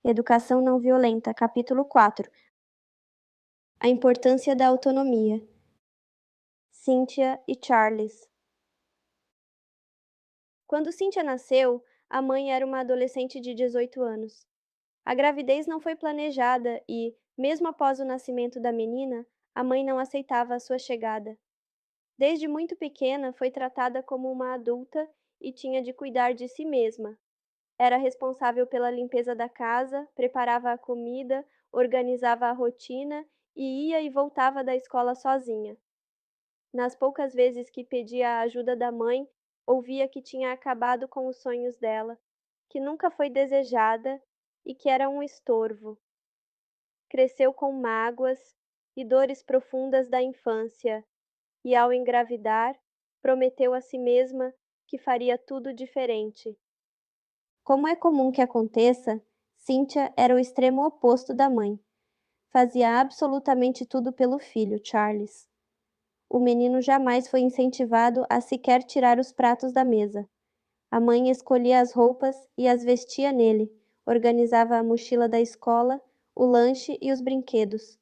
Educação não violenta, capítulo 4. A importância da autonomia. Cynthia e Charles. Quando Cynthia nasceu, a mãe era uma adolescente de 18 anos. A gravidez não foi planejada e, mesmo após o nascimento da menina, a mãe não aceitava a sua chegada. Desde muito pequena, foi tratada como uma adulta e tinha de cuidar de si mesma. Era responsável pela limpeza da casa, preparava a comida, organizava a rotina e ia e voltava da escola sozinha. Nas poucas vezes que pedia a ajuda da mãe, ouvia que tinha acabado com os sonhos dela, que nunca foi desejada e que era um estorvo. Cresceu com mágoas e dores profundas da infância e, ao engravidar, prometeu a si mesma que faria tudo diferente. Como é comum que aconteça, Cynthia era o extremo oposto da mãe. Fazia absolutamente tudo pelo filho, Charles. O menino jamais foi incentivado a sequer tirar os pratos da mesa. A mãe escolhia as roupas e as vestia nele, organizava a mochila da escola, o lanche e os brinquedos.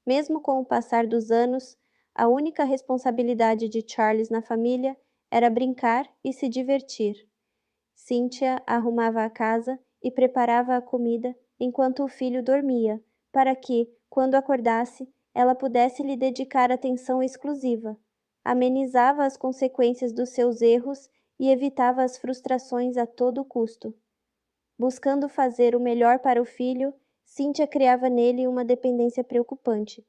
Mesmo com o passar dos anos, a única responsabilidade de Charles na família era brincar e se divertir. Cynthia arrumava a casa e preparava a comida enquanto o filho dormia, para que, quando acordasse, ela pudesse lhe dedicar atenção exclusiva. Amenizava as consequências dos seus erros e evitava as frustrações a todo custo. Buscando fazer o melhor para o filho, Cynthia criava nele uma dependência preocupante.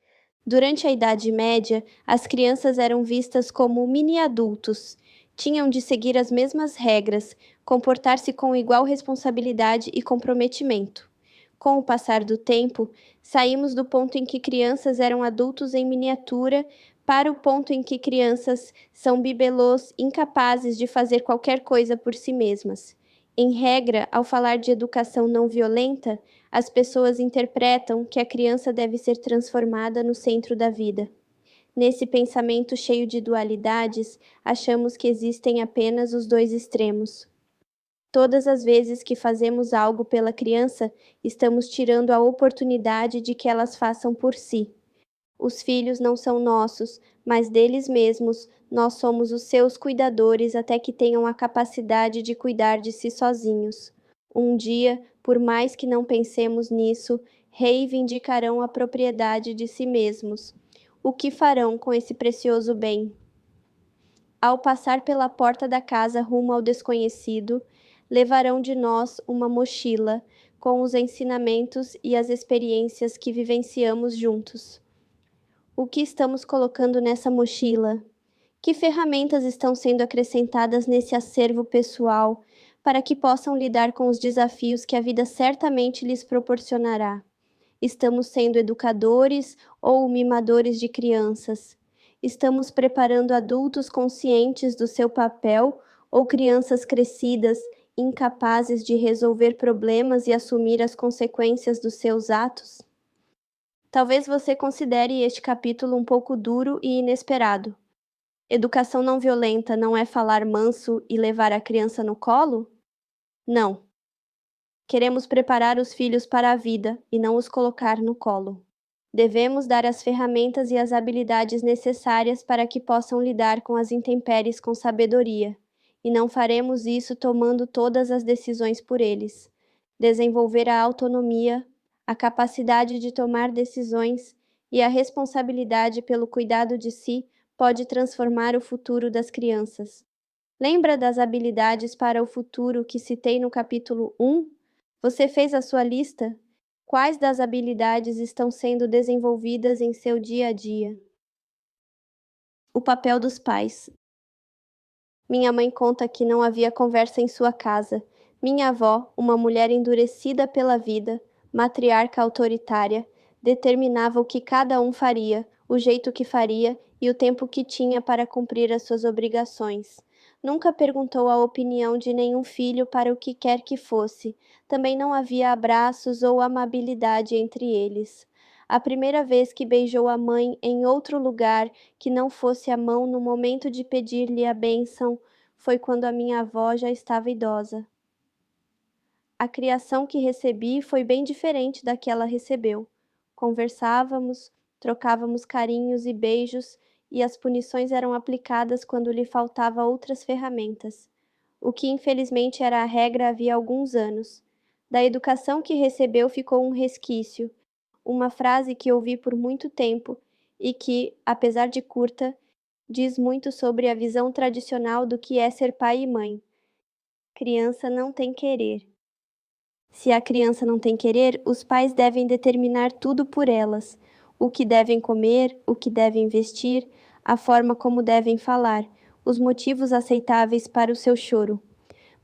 Durante a Idade Média, as crianças eram vistas como mini-adultos. Tinham de seguir as mesmas regras, comportar-se com igual responsabilidade e comprometimento. Com o passar do tempo, saímos do ponto em que crianças eram adultos em miniatura para o ponto em que crianças são bibelôs incapazes de fazer qualquer coisa por si mesmas. Em regra, ao falar de educação não violenta, as pessoas interpretam que a criança deve ser transformada no centro da vida. Nesse pensamento cheio de dualidades, achamos que existem apenas os dois extremos. Todas as vezes que fazemos algo pela criança, estamos tirando a oportunidade de que elas façam por si. Os filhos não são nossos, mas deles mesmos. Nós somos os seus cuidadores até que tenham a capacidade de cuidar de si sozinhos. Um dia, por mais que não pensemos nisso, reivindicarão a propriedade de si mesmos. O que farão com esse precioso bem? Ao passar pela porta da casa rumo ao desconhecido, levarão de nós uma mochila com os ensinamentos e as experiências que vivenciamos juntos. O que estamos colocando nessa mochila? Que ferramentas estão sendo acrescentadas nesse acervo pessoal para que possam lidar com os desafios que a vida certamente lhes proporcionará? Estamos sendo educadores ou mimadores de crianças? Estamos preparando adultos conscientes do seu papel ou crianças crescidas, incapazes de resolver problemas e assumir as consequências dos seus atos? Talvez você considere este capítulo um pouco duro e inesperado. Educação não violenta não é falar manso e levar a criança no colo? Não. Queremos preparar os filhos para a vida e não os colocar no colo. Devemos dar as ferramentas e as habilidades necessárias para que possam lidar com as intempéries com sabedoria, e não faremos isso tomando todas as decisões por eles. Desenvolver a autonomia, a capacidade de tomar decisões e a responsabilidade pelo cuidado de si pode transformar o futuro das crianças. Lembra das habilidades para o futuro que citei no capítulo 1? Você fez a sua lista? Quais das habilidades estão sendo desenvolvidas em seu dia a dia? O papel dos pais. Minha mãe conta que não havia conversa em sua casa. Minha avó, uma mulher endurecida pela vida, matriarca autoritária, determinava o que cada um faria, o jeito que faria e o tempo que tinha para cumprir as suas obrigações. Nunca perguntou a opinião de nenhum filho para o que quer que fosse. Também não havia abraços ou amabilidade entre eles. A primeira vez que beijou a mãe em outro lugar que não fosse a mão no momento de pedir-lhe a bênção foi quando a minha avó já estava idosa. A criação que recebi foi bem diferente da que ela recebeu. Conversávamos, trocávamos carinhos e beijos, e as punições eram aplicadas quando lhe faltava outras ferramentas, o que infelizmente era a regra havia alguns anos. Da educação que recebeu ficou um resquício, uma frase que ouvi por muito tempo e que, apesar de curta, diz muito sobre a visão tradicional do que é ser pai e mãe. Criança não tem querer. Se a criança não tem querer, os pais devem determinar tudo por elas: o que devem comer, o que devem vestir, a forma como devem falar, os motivos aceitáveis para o seu choro.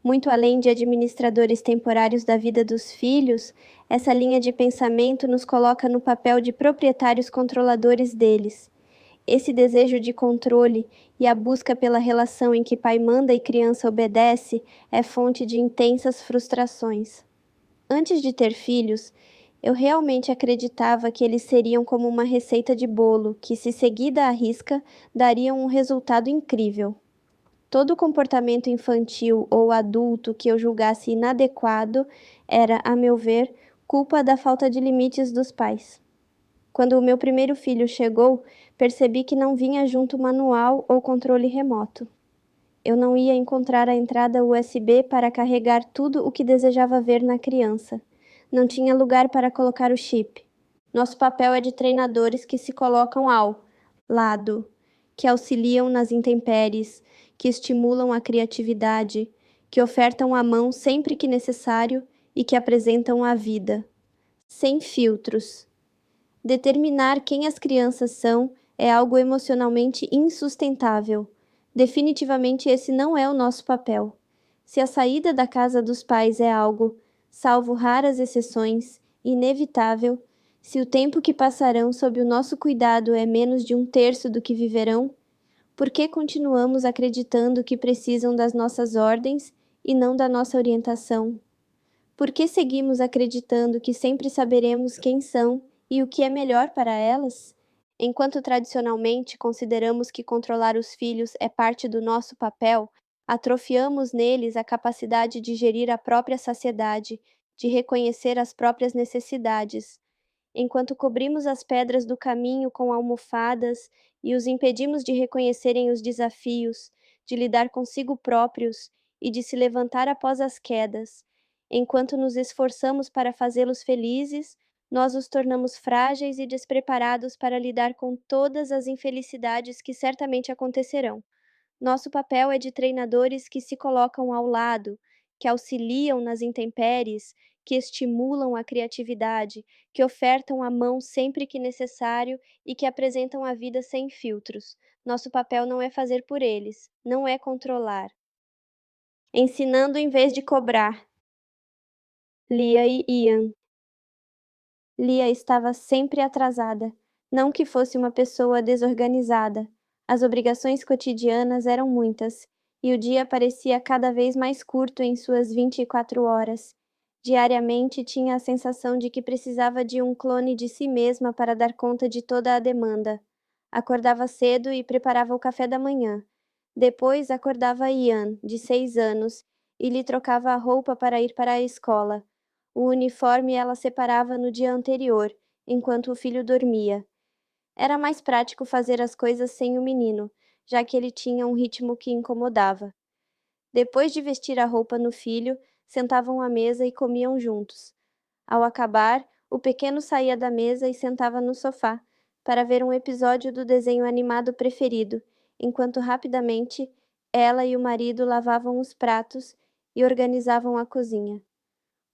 Muito além de administradores temporários da vida dos filhos, essa linha de pensamento nos coloca no papel de proprietários controladores deles. Esse desejo de controle e a busca pela relação em que pai manda e criança obedece é fonte de intensas frustrações. Antes de ter filhos, eu realmente acreditava que eles seriam como uma receita de bolo que, se seguida à risca, daria um resultado incrível. Todo comportamento infantil ou adulto que eu julgasse inadequado era, a meu ver, culpa da falta de limites dos pais. Quando o meu primeiro filho chegou, percebi que não vinha junto manual ou controle remoto. Eu não ia encontrar a entrada USB para carregar tudo o que desejava ver na criança. Não tinha lugar para colocar o chip. Nosso papel é de treinadores que se colocam ao lado, que auxiliam nas intempéries, que estimulam a criatividade, que ofertam a mão sempre que necessário e que apresentam a vida. Sem filtros. Determinar quem as crianças são é algo emocionalmente insustentável. Definitivamente esse não é o nosso papel. Se a saída da casa dos pais é algo, salvo raras exceções, inevitável, se o tempo que passarão sob o nosso cuidado é menos de 1/3 do que viverão, por que continuamos acreditando que precisam das nossas ordens e não da nossa orientação? Por que seguimos acreditando que sempre saberemos quem são e o que é melhor para elas? Enquanto tradicionalmente consideramos que controlar os filhos é parte do nosso papel, atrofiamos neles a capacidade de gerir a própria saciedade, de reconhecer as próprias necessidades. Enquanto cobrimos as pedras do caminho com almofadas e os impedimos de reconhecerem os desafios, de lidar consigo próprios e de se levantar após as quedas, enquanto nos esforçamos para fazê-los felizes, nós os tornamos frágeis e despreparados para lidar com todas as infelicidades que certamente acontecerão. Nosso papel é de treinadores que se colocam ao lado, que auxiliam nas intempéries, que estimulam a criatividade, que ofertam a mão sempre que necessário e que apresentam a vida sem filtros. Nosso papel não é fazer por eles, não é controlar. Ensinando em vez de cobrar. Lia e Ian. Lia estava sempre atrasada. Não que fosse uma pessoa desorganizada. As obrigações cotidianas eram muitas, e o dia parecia cada vez mais curto em suas 24 horas. Diariamente tinha a sensação de que precisava de um clone de si mesma para dar conta de toda a demanda. Acordava cedo e preparava o café da manhã. Depois acordava Ian, de 6 anos, e lhe trocava a roupa para ir para a escola. O uniforme ela separava no dia anterior, enquanto o filho dormia. Era mais prático fazer as coisas sem o menino, já que ele tinha um ritmo que incomodava. Depois de vestir a roupa no filho, sentavam à mesa e comiam juntos. Ao acabar, o pequeno saía da mesa e sentava no sofá, para ver um episódio do desenho animado preferido, enquanto rapidamente ela e o marido lavavam os pratos e organizavam a cozinha.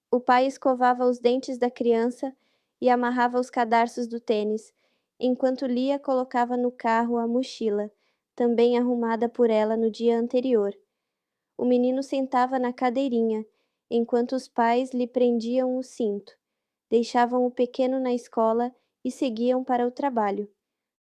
O pai escovava os dentes da criança e amarrava os cadarços do tênis, enquanto Lia colocava no carro a mochila, também arrumada por ela no dia anterior. O menino sentava na cadeirinha, enquanto os pais lhe prendiam o cinto, deixavam o pequeno na escola e seguiam para o trabalho.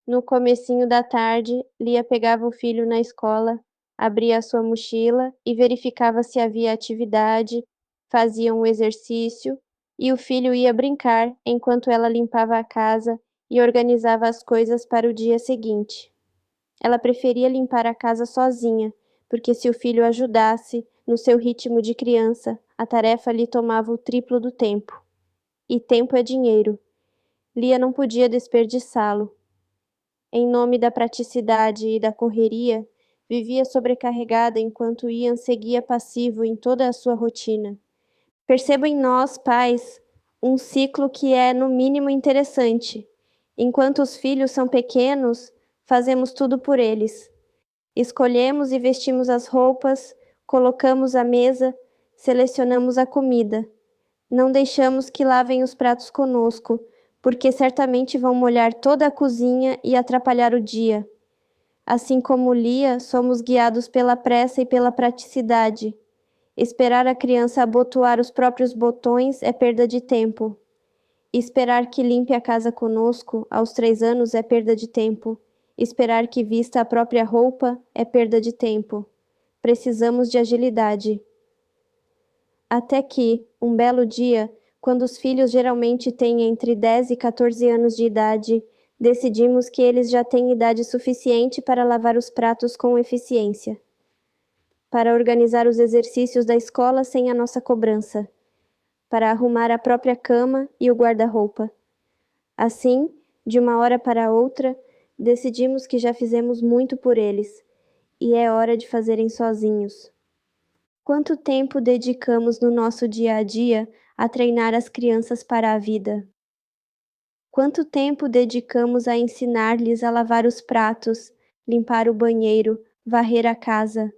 No comecinho da tarde, Lia pegava o filho na escola, abria a sua mochila e verificava se havia atividade, fazia um exercício e o filho ia brincar enquanto ela limpava a casa e organizava as coisas para o dia seguinte. Ela preferia limpar a casa sozinha, porque se o filho ajudasse, no seu ritmo de criança, A tarefa lhe tomava o triplo do tempo. E tempo é dinheiro. Lia não podia desperdiçá-lo. Em nome da praticidade e da correria, vivia sobrecarregada enquanto Ian seguia passivo em toda a sua rotina. Percebo em nós, pais, um ciclo que é, no mínimo, interessante. Enquanto os filhos são pequenos, fazemos tudo por eles. Escolhemos e vestimos as roupas, colocamos a mesa, selecionamos a comida. Não deixamos que lavem os pratos conosco, porque certamente vão molhar toda a cozinha e atrapalhar o dia. Assim como Lia, somos guiados pela pressa e pela praticidade. Esperar a criança abotoar os próprios botões é perda de tempo. Esperar que limpe a casa conosco aos 3 anos é perda de tempo. Esperar que vista a própria roupa é perda de tempo. Precisamos de agilidade. Até que, um belo dia, quando os filhos geralmente têm entre 10 e 14 anos de idade, decidimos que eles já têm idade suficiente para lavar os pratos com eficiência, para organizar os exercícios da escola sem a nossa cobrança, para arrumar a própria cama e o guarda-roupa. Assim, de uma hora para outra, decidimos que já fizemos muito por eles, e é hora de fazerem sozinhos. Quanto tempo dedicamos no nosso dia a dia a treinar as crianças para a vida? Quanto tempo dedicamos a ensinar-lhes a lavar os pratos, limpar o banheiro, varrer a casa?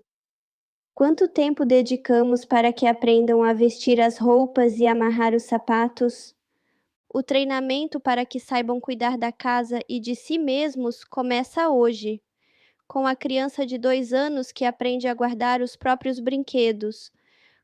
Quanto tempo dedicamos para que aprendam a vestir as roupas e amarrar os sapatos? O treinamento para que saibam cuidar da casa e de si mesmos começa hoje, com a criança de 2 anos que aprende a guardar os próprios brinquedos,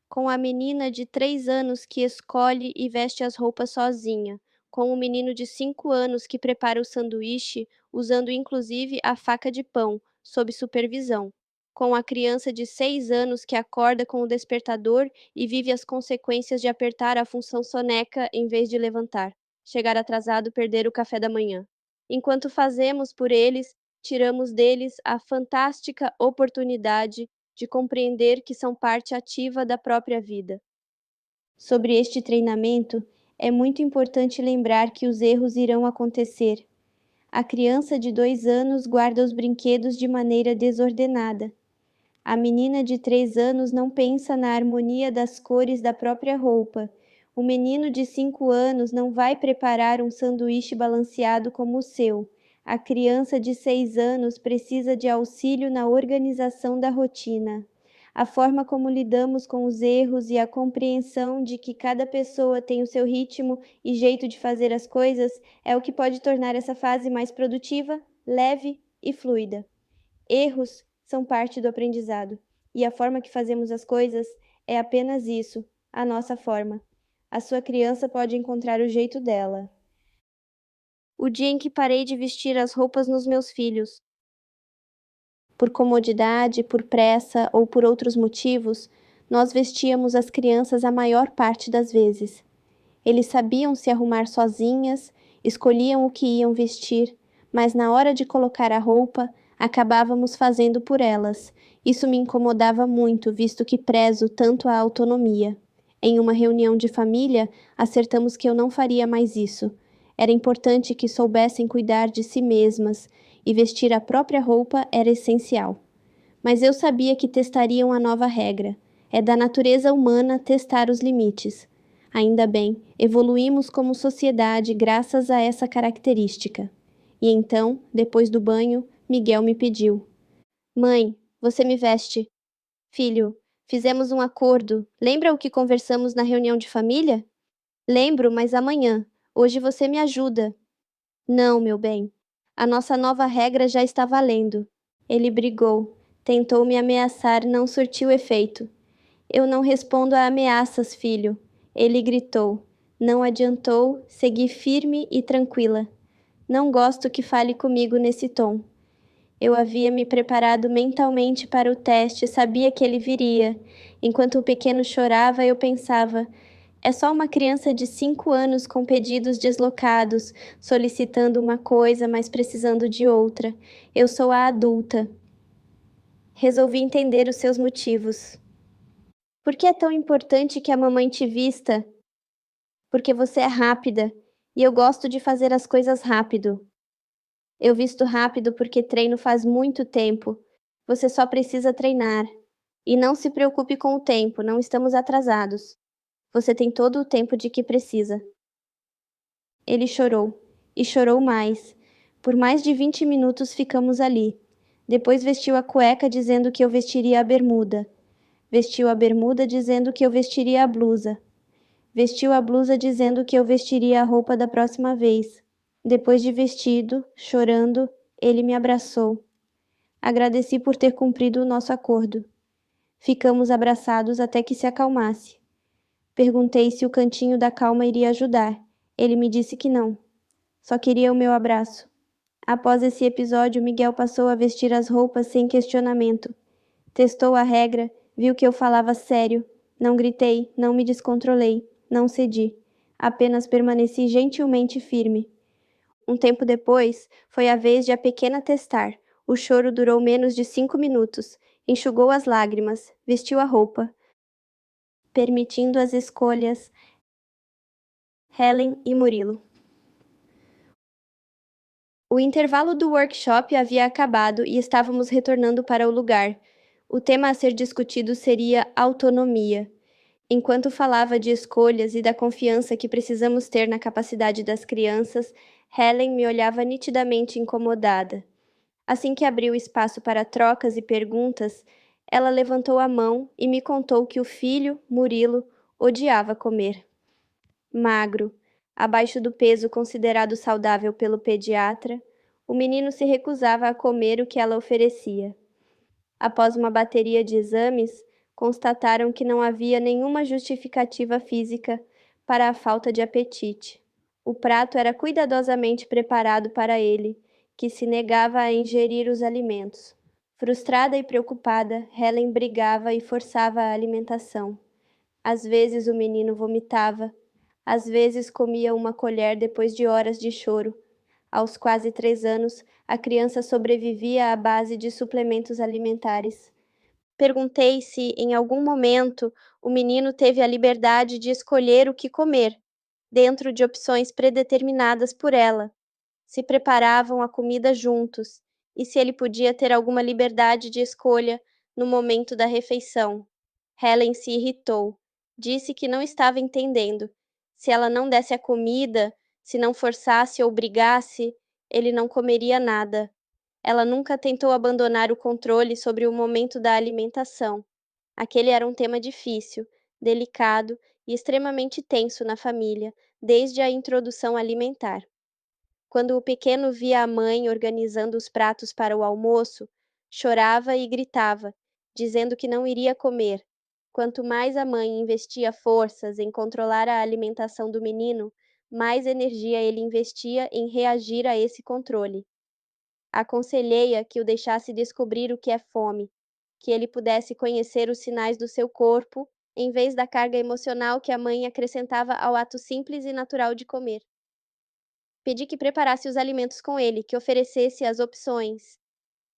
com a menina de 3 anos que escolhe e veste as roupas sozinha, com o menino de 5 anos que prepara o sanduíche, usando inclusive a faca de pão, sob supervisão, com a criança de 6 anos que acorda com o despertador e vive as consequências de apertar a função soneca em vez de levantar, chegar atrasado, perder o café da manhã. Enquanto fazemos por eles, tiramos deles a fantástica oportunidade de compreender que são parte ativa da própria vida. Sobre este treinamento, é muito importante lembrar que os erros irão acontecer. A criança de 2 anos guarda os brinquedos de maneira desordenada. A menina de 3 anos não pensa na harmonia das cores da própria roupa. O menino de 5 anos não vai preparar um sanduíche balanceado como o seu. A criança de 6 anos precisa de auxílio na organização da rotina. A forma como lidamos com os erros e a compreensão de que cada pessoa tem o seu ritmo e jeito de fazer as coisas é o que pode tornar essa fase mais produtiva, leve e fluida. Erros são parte do aprendizado, e a forma que fazemos as coisas é apenas isso, a nossa forma. A sua criança pode encontrar o jeito dela. O dia em que parei de vestir as roupas nos meus filhos. Por comodidade, por pressa ou por outros motivos, nós vestíamos as crianças a maior parte das vezes. Eles sabiam se arrumar sozinhas, escolhiam o que iam vestir, mas na hora de colocar a roupa, acabávamos fazendo por elas. Isso me incomodava muito, visto que prezo tanto a autonomia. Em uma reunião de família, acertamos que eu não faria mais isso. Era importante que soubessem cuidar de si mesmas, e vestir a própria roupa era essencial. Mas eu sabia que testariam a nova regra. É da natureza humana testar os limites. Ainda bem, evoluímos como sociedade graças a essa característica. E então, depois do banho, Miguel me pediu: Mãe, você me veste. Filho, fizemos um acordo. Lembra o que conversamos na reunião de família? Lembro, mas amanhã. Hoje você me ajuda. Não, meu bem. A nossa nova regra já está valendo. Ele brigou. Tentou me ameaçar, não surtiu efeito. Eu não respondo a ameaças, filho. Ele gritou. Não adiantou, segui firme e tranquila. Não gosto que fale comigo nesse tom. Eu havia me preparado mentalmente para o teste, sabia que ele viria. Enquanto o pequeno chorava, eu pensava: é só uma criança de 5 anos com pedidos deslocados, solicitando uma coisa, mas precisando de outra. Eu sou a adulta. Resolvi entender os seus motivos. Por que é tão importante que a mamãe te vista? Porque você é rápida e eu gosto de fazer as coisas rápido. Eu visto rápido porque treino faz muito tempo. Você só precisa treinar. E não se preocupe com o tempo, não estamos atrasados. Você tem todo o tempo de que precisa. Ele chorou. E chorou mais. Por mais de 20 minutos ficamos ali. Depois vestiu a cueca dizendo que eu vestiria a bermuda. Vestiu a bermuda dizendo que eu vestiria a blusa. Vestiu a blusa dizendo que eu vestiria a roupa da próxima vez. Depois de vestido, chorando, ele me abraçou. Agradeci por ter cumprido o nosso acordo. Ficamos abraçados até que se acalmasse. Perguntei se o cantinho da calma iria ajudar. Ele me disse que não. Só queria o meu abraço. Após esse episódio, Miguel passou a vestir as roupas sem questionamento. Testou a regra, viu que eu falava sério. Não gritei, não me descontrolei, não cedi. Apenas permaneci gentilmente firme. Um tempo depois, foi a vez de a pequena testar. O choro durou menos de 5 minutos. Enxugou as lágrimas, vestiu a roupa, permitindo as escolhas. Helen e Murilo. O intervalo do workshop havia acabado e estávamos retornando para o lugar. O tema a ser discutido seria autonomia. Enquanto falava de escolhas e da confiança que precisamos ter na capacidade das crianças, Helen me olhava nitidamente incomodada. Assim que abriu espaço para trocas e perguntas, ela levantou a mão e me contou que o filho, Murilo, odiava comer. Magro, abaixo do peso considerado saudável pelo pediatra, o menino se recusava a comer o que ela oferecia. Após uma bateria de exames, constataram que não havia nenhuma justificativa física para a falta de apetite. O prato era cuidadosamente preparado para ele, que se negava a ingerir os alimentos. Frustrada e preocupada, Helen brigava e forçava a alimentação. Às vezes o menino vomitava, às vezes comia uma colher depois de horas de choro. Aos quase 3 anos, a criança sobrevivia à base de suplementos alimentares. Perguntei se, em algum momento, o menino teve a liberdade de escolher o que comer, dentro de opções predeterminadas por ela, se preparavam a comida juntos, e se ele podia ter alguma liberdade de escolha no momento da refeição. Helen se irritou. Disse que não estava entendendo. Se ela não desse a comida, se não forçasse ou brigasse, ele não comeria nada. Ela nunca tentou abandonar o controle sobre o momento da alimentação. Aquele era um tema difícil, delicado e extremamente tenso na família, desde a introdução alimentar. Quando o pequeno via a mãe organizando os pratos para o almoço, chorava e gritava, dizendo que não iria comer. Quanto mais a mãe investia forças em controlar a alimentação do menino, mais energia ele investia em reagir a esse controle. Aconselhei-a que o deixasse descobrir o que é fome, que ele pudesse conhecer os sinais do seu corpo, em vez da carga emocional que a mãe acrescentava ao ato simples e natural de comer. Pedi que preparasse os alimentos com ele, que oferecesse as opções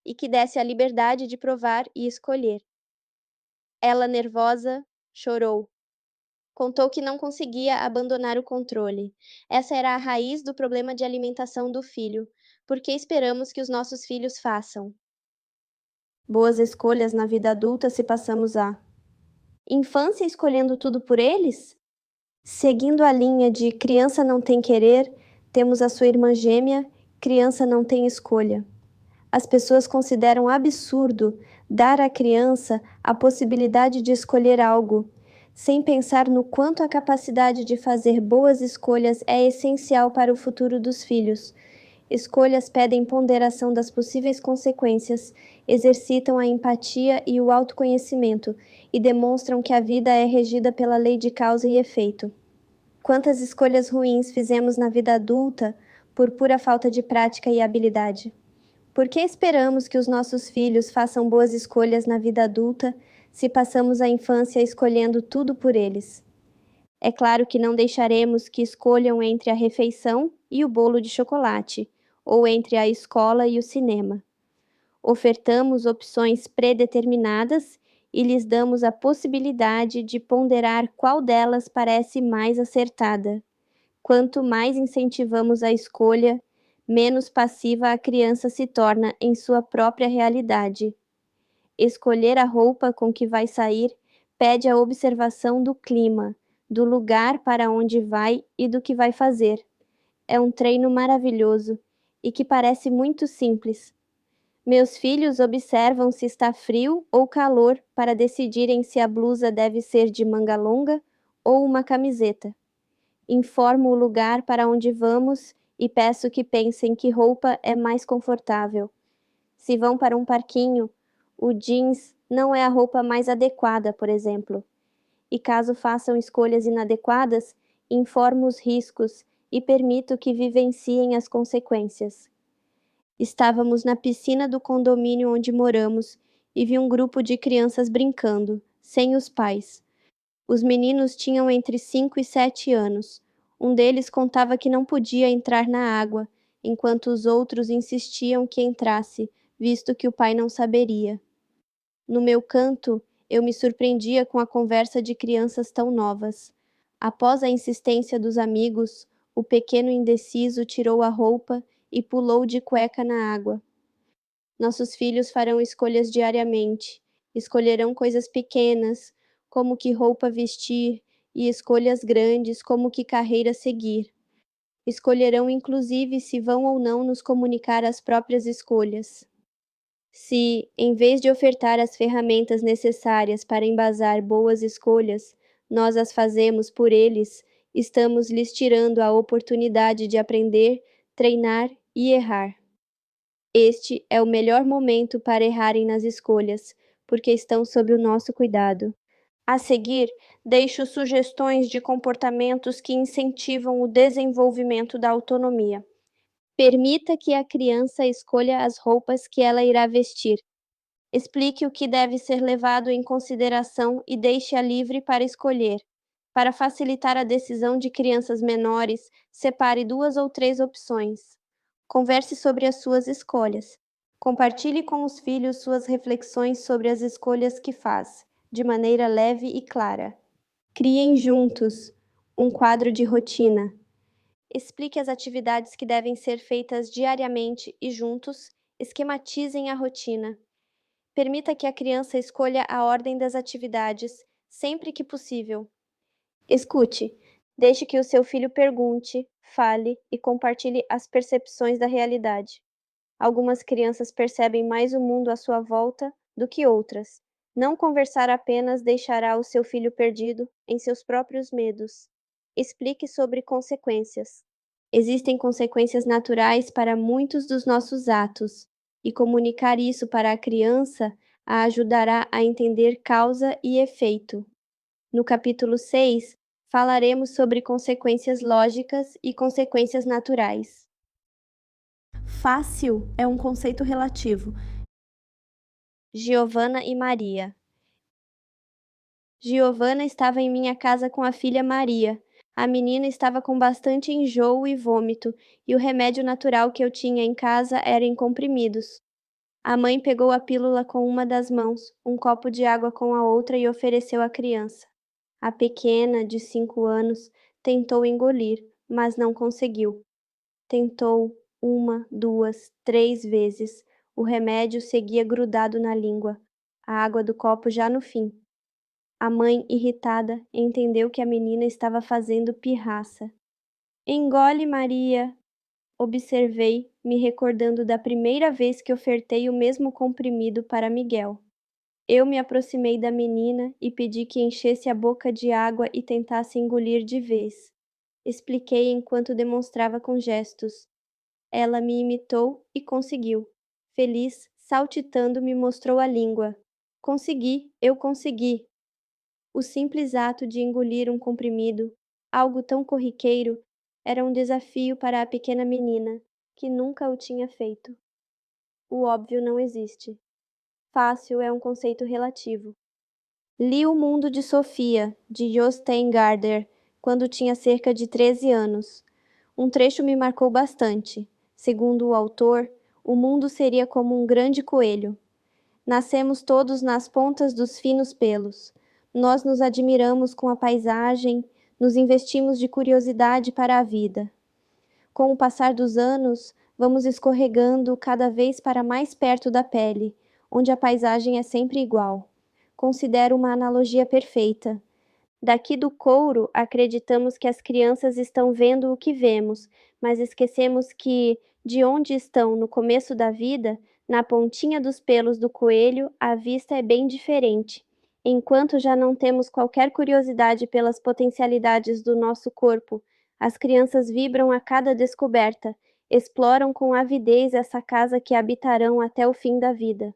e que desse a liberdade de provar e escolher. Ela, nervosa, chorou. Contou que não conseguia abandonar o controle. Essa era a raiz do problema de alimentação do filho. Por que esperamos que os nossos filhos façam boas escolhas na vida adulta se passamos a infância escolhendo tudo por eles? Seguindo a linha de criança não tem querer, temos a sua irmã gêmea, criança não tem escolha. As pessoas consideram absurdo dar à criança a possibilidade de escolher algo, sem pensar no quanto a capacidade de fazer boas escolhas é essencial para o futuro dos filhos. Escolhas pedem ponderação das possíveis consequências, exercitam a empatia e o autoconhecimento e demonstram que a vida é regida pela lei de causa e efeito. Quantas escolhas ruins fizemos na vida adulta por pura falta de prática e habilidade? Por que esperamos que os nossos filhos façam boas escolhas na vida adulta se passamos a infância escolhendo tudo por eles? É claro que não deixaremos que escolham entre a refeição e o bolo de chocolate, ou entre a escola e o cinema. Ofertamos opções predeterminadas e lhes damos a possibilidade de ponderar qual delas parece mais acertada. Quanto mais incentivamos a escolha, menos passiva a criança se torna em sua própria realidade. Escolher a roupa com que vai sair pede a observação do clima, do lugar para onde vai e do que vai fazer. É um treino maravilhoso e que parece muito simples. Meus filhos observam se está frio ou calor para decidirem se a blusa deve ser de manga longa ou uma camiseta. Informo o lugar para onde vamos e peço que pensem que roupa é mais confortável. Se vão para um parquinho, o jeans não é a roupa mais adequada, por exemplo. E caso façam escolhas inadequadas, informo os riscos e permito que vivenciem as consequências. Estávamos na piscina do condomínio onde moramos e vi um grupo de crianças brincando, sem os pais. Os meninos tinham entre 5 e 7 anos. Um deles contava que não podia entrar na água, enquanto os outros insistiam que entrasse, visto que o pai não saberia. No meu canto, eu me surpreendia com a conversa de crianças tão novas. Após a insistência dos amigos, o pequeno indeciso tirou a roupa e pulou de cueca na água. Nossos filhos farão escolhas diariamente. Escolherão coisas pequenas, como que roupa vestir, e escolhas grandes, como que carreira seguir. Escolherão inclusive se vão ou não nos comunicar as próprias escolhas. Se, em vez de ofertar as ferramentas necessárias para embasar boas escolhas, nós as fazemos por eles, estamos lhes tirando a oportunidade de aprender, treinar e errar. Este é o melhor momento para errarem nas escolhas, porque estão sob o nosso cuidado. A seguir, deixo sugestões de comportamentos que incentivam o desenvolvimento da autonomia. Permita que a criança escolha as roupas que ela irá vestir. Explique o que deve ser levado em consideração e deixe-a livre para escolher. Para facilitar a decisão de crianças menores, separe 2 ou 3 opções. Converse sobre as suas escolhas. Compartilhe com os filhos suas reflexões sobre as escolhas que faz, de maneira leve e clara. Criem juntos um quadro de rotina. Explique as atividades que devem ser feitas diariamente e juntos, esquematizem a rotina. Permita que a criança escolha a ordem das atividades, sempre que possível. Escute. Deixe que o seu filho pergunte, fale e compartilhe as percepções da realidade. Algumas crianças percebem mais o mundo à sua volta do que outras. Não conversar apenas deixará o seu filho perdido em seus próprios medos. Explique sobre consequências. Existem consequências naturais para muitos dos nossos atos, e comunicar isso para a criança a ajudará a entender causa e efeito. No capítulo 6, falaremos sobre consequências lógicas e consequências naturais. Fácil é um conceito relativo. Giovana e Maria. Giovana estava em minha casa com a filha Maria. A menina estava com bastante enjoo e vômito, e o remédio natural que eu tinha em casa era em comprimidos. A mãe pegou a pílula com uma das mãos, um copo de água com a outra e ofereceu à criança. A pequena, de 5 anos, tentou engolir, mas não conseguiu. Tentou 1, 2, 3 vezes. O remédio seguia grudado na língua, a água do copo já no fim. A mãe, irritada, entendeu que a menina estava fazendo pirraça. Engole, Maria! Observei, me recordando da primeira vez que ofertei o mesmo comprimido para Miguel. Eu me aproximei da menina e pedi que enchesse a boca de água e tentasse engolir de vez. Expliquei enquanto demonstrava com gestos. Ela me imitou e conseguiu. Feliz, saltitando, me mostrou a língua. Consegui, eu consegui! O simples ato de engolir um comprimido, algo tão corriqueiro, era um desafio para a pequena menina, que nunca o tinha feito. O óbvio não existe. Fácil é um conceito relativo. Li O Mundo de Sofia, de Jostein Gaarder, quando tinha cerca de 13 anos. Um trecho me marcou bastante. Segundo o autor, o mundo seria como um grande coelho. Nascemos todos nas pontas dos finos pelos. Nós nos admiramos com a paisagem, nos investimos de curiosidade para a vida. Com o passar dos anos, vamos escorregando cada vez para mais perto da pele, onde a paisagem é sempre igual. Considero uma analogia perfeita. Daqui do couro, acreditamos que as crianças estão vendo o que vemos, mas esquecemos que, de onde estão no começo da vida, na pontinha dos pelos do coelho, a vista é bem diferente. Enquanto já não temos qualquer curiosidade pelas potencialidades do nosso corpo, as crianças vibram a cada descoberta, exploram com avidez essa casa que habitarão até o fim da vida.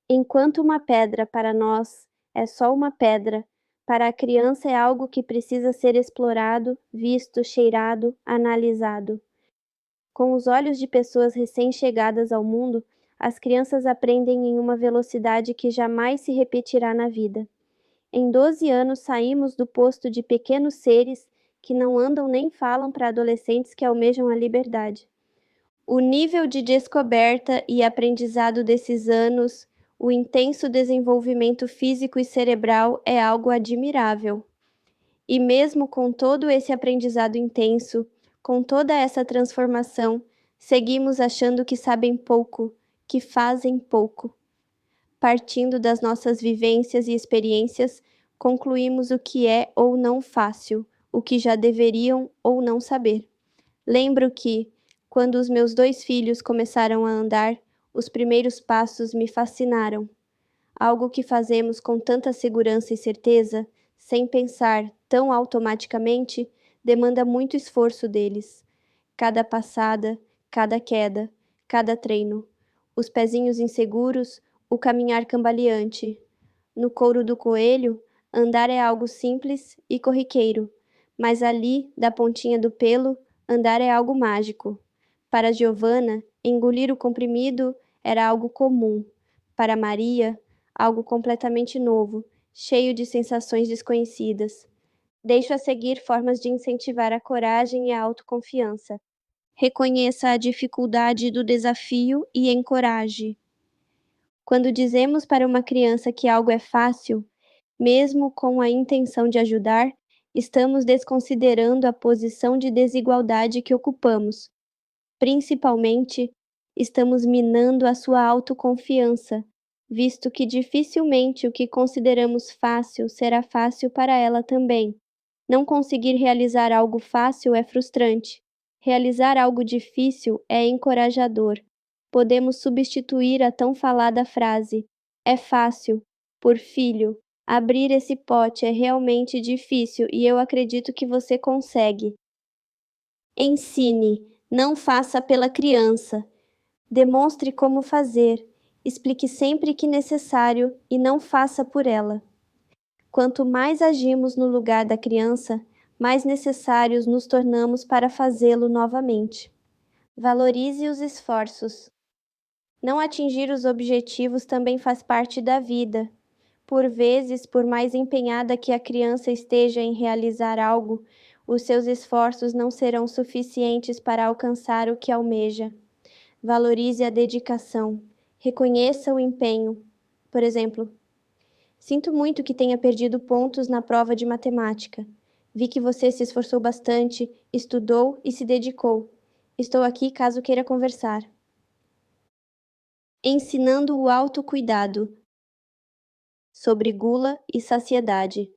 Enquanto uma pedra para nós é só uma pedra, para a criança é algo que precisa ser explorado, visto, cheirado, analisado. Com os olhos de pessoas recém-chegadas ao mundo, as crianças aprendem em uma velocidade que jamais se repetirá na vida. Em 12 anos saímos do posto de pequenos seres que não andam nem falam para adolescentes que almejam a liberdade. O nível de descoberta e aprendizado desses anos, o intenso desenvolvimento físico e cerebral é algo admirável. E mesmo com todo esse aprendizado intenso, com toda essa transformação, seguimos achando que sabem pouco, que fazem pouco. Partindo das nossas vivências e experiências, concluímos o que é ou não fácil, o que já deveriam ou não saber. Lembro que, quando os meus 2 filhos começaram a andar, os primeiros passos me fascinaram. Algo que fazemos com tanta segurança e certeza, sem pensar tão automaticamente, demanda muito esforço deles. Cada passada, cada queda, cada treino. Os pezinhos inseguros, o caminhar cambaleante. No couro do coelho, andar é algo simples e corriqueiro, mas ali, da pontinha do pelo, andar é algo mágico. Para Giovanna, engolir o comprimido era algo comum. Para Maria, algo completamente novo, cheio de sensações desconhecidas. Deixo a seguir formas de incentivar a coragem e a autoconfiança. Reconheça a dificuldade do desafio e encoraje. Quando dizemos para uma criança que algo é fácil, mesmo com a intenção de ajudar, estamos desconsiderando a posição de desigualdade que ocupamos. Principalmente, estamos minando a sua autoconfiança, visto que dificilmente o que consideramos fácil será fácil para ela também. Não conseguir realizar algo fácil é frustrante. Realizar algo difícil é encorajador. Podemos substituir a tão falada frase: é fácil, por filho. Abrir esse pote é realmente difícil e eu acredito que você consegue. Ensine, não faça pela criança. Demonstre como fazer. Explique sempre que necessário e não faça por ela. Quanto mais agimos no lugar da criança, mais necessários nos tornamos para fazê-lo novamente. Valorize os esforços. Não atingir os objetivos também faz parte da vida. Por vezes, por mais empenhada que a criança esteja em realizar algo, os seus esforços não serão suficientes para alcançar o que almeja. Valorize a dedicação. Reconheça o empenho. Por exemplo, sinto muito que tenha perdido pontos na prova de matemática. Vi que você se esforçou bastante, estudou e se dedicou. Estou aqui caso queira conversar. Ensinando o autocuidado. Sobre gula e saciedade.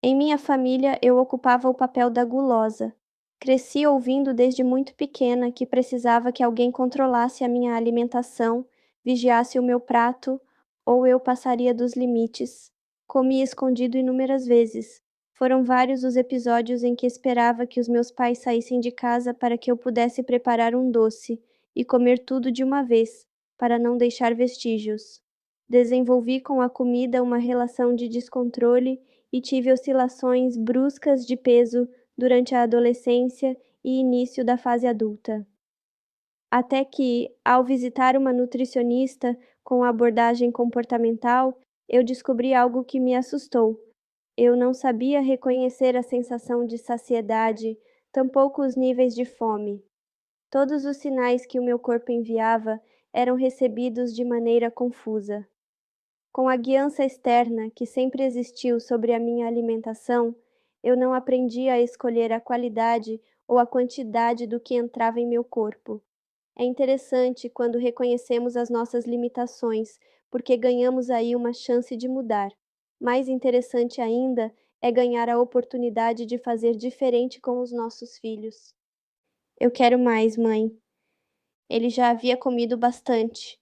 Em minha família, eu ocupava o papel da gulosa. Cresci ouvindo desde muito pequena que precisava que alguém controlasse a minha alimentação, vigiasse o meu prato, ou eu passaria dos limites. Comi escondido inúmeras vezes. Foram vários os episódios em que esperava que os meus pais saíssem de casa para que eu pudesse preparar um doce e comer tudo de uma vez, para não deixar vestígios. Desenvolvi com a comida uma relação de descontrole e tive oscilações bruscas de peso durante a adolescência e início da fase adulta. Até que, ao visitar uma nutricionista com abordagem comportamental, eu descobri algo que me assustou. Eu não sabia reconhecer a sensação de saciedade, tampouco os níveis de fome. Todos os sinais que o meu corpo enviava eram recebidos de maneira confusa. Com a guiança externa que sempre existiu sobre a minha alimentação, eu não aprendi a escolher a qualidade ou a quantidade do que entrava em meu corpo. É interessante quando reconhecemos as nossas limitações, porque ganhamos aí uma chance de mudar. Mais interessante ainda é ganhar a oportunidade de fazer diferente com os nossos filhos. Eu quero mais, mãe. Ele já havia comido bastante.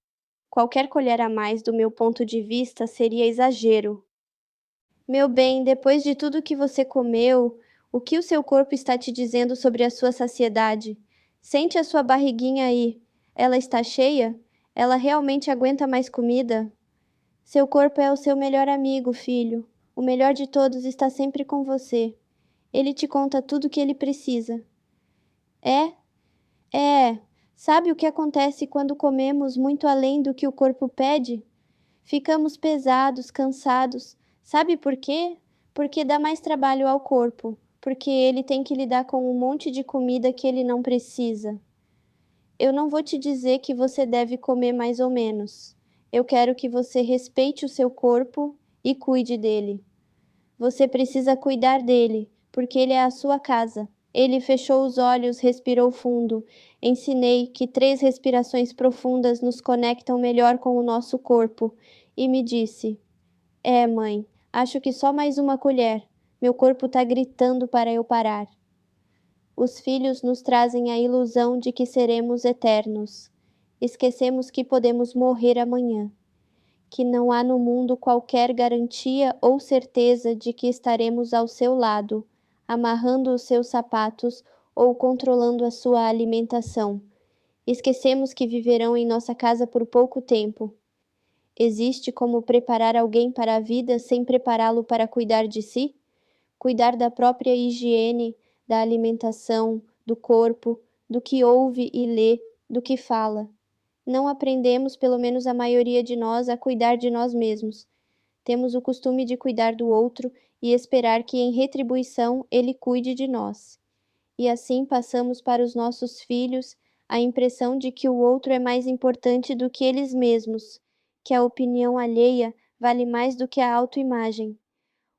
Qualquer colher a mais, do meu ponto de vista, seria exagero. Meu bem, depois de tudo que você comeu, o que o seu corpo está te dizendo sobre a sua saciedade? Sente a sua barriguinha aí. Ela está cheia? Ela realmente aguenta mais comida? Seu corpo é o seu melhor amigo, filho. O melhor de todos está sempre com você. Ele te conta tudo o que ele precisa. É? É. Sabe o que acontece quando comemos muito além do que o corpo pede? Ficamos pesados, cansados. Sabe por quê? Porque dá mais trabalho ao corpo, porque ele tem que lidar com um monte de comida que ele não precisa. Eu não vou te dizer que você deve comer mais ou menos. Eu quero que você respeite o seu corpo e cuide dele. Você precisa cuidar dele, porque ele é a sua casa. Ele fechou os olhos, respirou fundo. Ensinei que 3 respirações profundas nos conectam melhor com o nosso corpo. E me disse: É, mãe, acho que só mais uma colher. Meu corpo tá gritando para eu parar. Os filhos nos trazem a ilusão de que seremos eternos. Esquecemos que podemos morrer amanhã, que não há no mundo qualquer garantia ou certeza de que estaremos ao seu lado, amarrando os seus sapatos ou controlando a sua alimentação. Esquecemos que viverão em nossa casa por pouco tempo. Existe como preparar alguém para a vida sem prepará-lo para cuidar de si? Cuidar da própria higiene, da alimentação, do corpo, do que ouve e lê, do que fala. Não aprendemos, pelo menos a maioria de nós, a cuidar de nós mesmos. Temos o costume de cuidar do outro e esperar que, em retribuição, ele cuide de nós. E assim passamos para os nossos filhos a impressão de que o outro é mais importante do que eles mesmos, que a opinião alheia vale mais do que a autoimagem.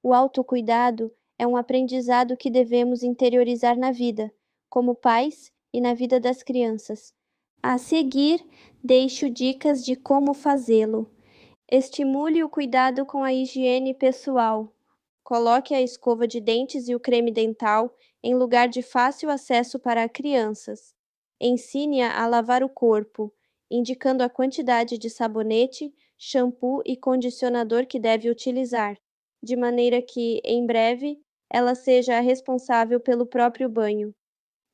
O autocuidado é um aprendizado que devemos interiorizar na vida, como pais e na vida das crianças. A seguir, deixo dicas de como fazê-lo. Estimule o cuidado com a higiene pessoal. Coloque a escova de dentes e o creme dental em lugar de fácil acesso para crianças. Ensine-a a lavar o corpo, indicando a quantidade de sabonete, shampoo e condicionador que deve utilizar, de maneira que, em breve, ela seja a responsável pelo próprio banho.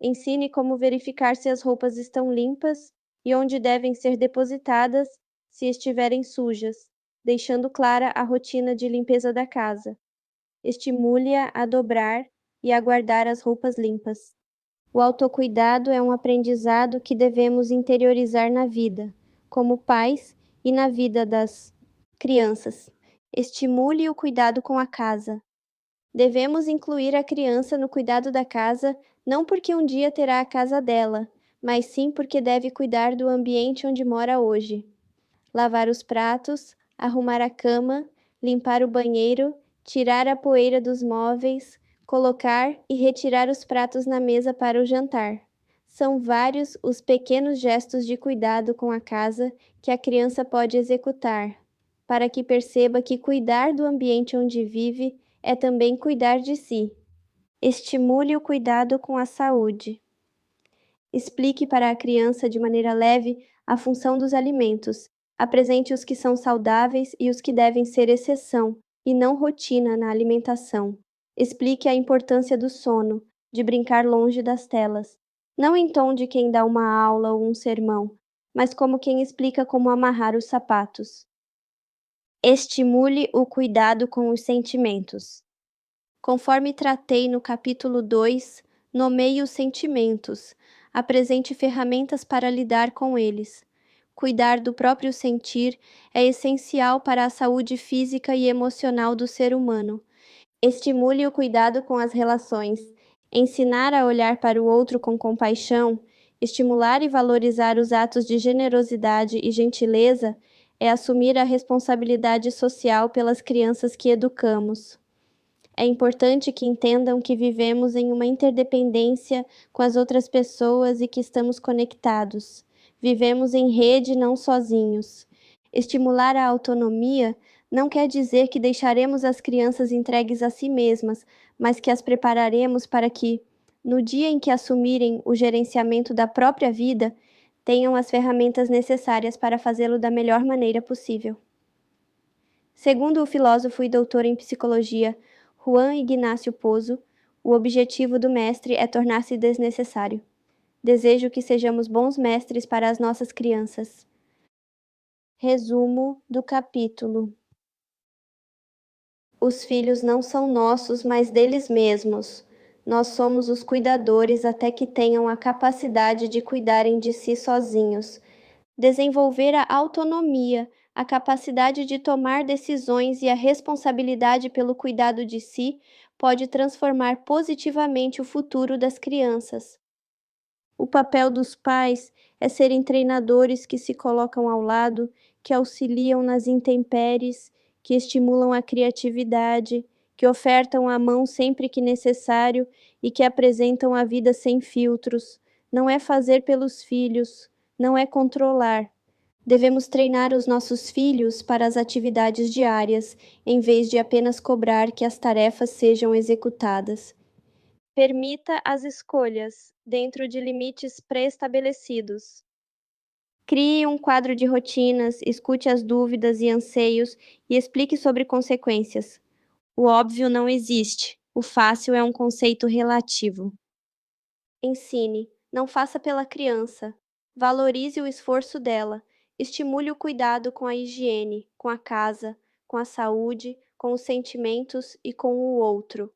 Ensine como verificar se as roupas estão limpas e onde devem ser depositadas se estiverem sujas, deixando clara a rotina de limpeza da casa. Estimule-a a dobrar e a guardar as roupas limpas. O autocuidado é um aprendizado que devemos interiorizar na vida, como pais e na vida das crianças. Estimule o cuidado com a casa. Devemos incluir a criança no cuidado da casa, não porque um dia terá a casa dela, mas sim porque deve cuidar do ambiente onde mora hoje. Lavar os pratos, arrumar a cama, limpar o banheiro, tirar a poeira dos móveis, colocar e retirar os pratos na mesa para o jantar. São vários os pequenos gestos de cuidado com a casa que a criança pode executar, para que perceba que cuidar do ambiente onde vive é também cuidar de si. Estimule o cuidado com a saúde. Explique para a criança de maneira leve a função dos alimentos. Apresente os que são saudáveis e os que devem ser exceção, e não rotina na alimentação. Explique a importância do sono, de brincar longe das telas. Não em tom de quem dá uma aula ou um sermão, mas como quem explica como amarrar os sapatos. Estimule o cuidado com os sentimentos. Conforme tratei no capítulo 2, nomeie os sentimentos, apresente ferramentas para lidar com eles. Cuidar do próprio sentir é essencial para a saúde física e emocional do ser humano. Estimule o cuidado com as relações. Ensinar a olhar para o outro com compaixão Estimular e valorizar os atos de generosidade e gentileza é assumir a responsabilidade social pelas crianças que educamos. É importante que entendam que vivemos em uma interdependência com as outras pessoas e que estamos conectados. Vivemos em rede, não sozinhos. Estimular a autonomia não quer dizer que deixaremos as crianças entregues a si mesmas, mas que as prepararemos para que, no dia em que assumirem o gerenciamento da própria vida, tenham as ferramentas necessárias para fazê-lo da melhor maneira possível. Segundo o filósofo e doutor em psicologia Juan Ignacio Pozo, o objetivo do mestre é tornar-se desnecessário. Desejo que sejamos bons mestres para as nossas crianças. Resumo do capítulo: Os filhos não são nossos, mas deles mesmos. Nós somos os cuidadores até que tenham a capacidade de cuidarem de si sozinhos. Desenvolver a autonomia, a capacidade de tomar decisões e a responsabilidade pelo cuidado de si pode transformar positivamente o futuro das crianças. O papel dos pais é serem treinadores que se colocam ao lado, que auxiliam nas intempéries, que estimulam a criatividade, que ofertam a mão sempre que necessário e que apresentam a vida sem filtros. Não é fazer pelos filhos, não é controlar. Devemos treinar os nossos filhos para as atividades diárias, em vez de apenas cobrar que as tarefas sejam executadas. Permita as escolhas, dentro de limites pré-estabelecidos. Crie um quadro de rotinas, escute as dúvidas e anseios e explique sobre consequências. O óbvio não existe, o fácil é um conceito relativo. Ensine, não faça pela criança. Valorize o esforço dela. Estimule o cuidado com a higiene, com a casa, com a saúde, com os sentimentos e com o outro.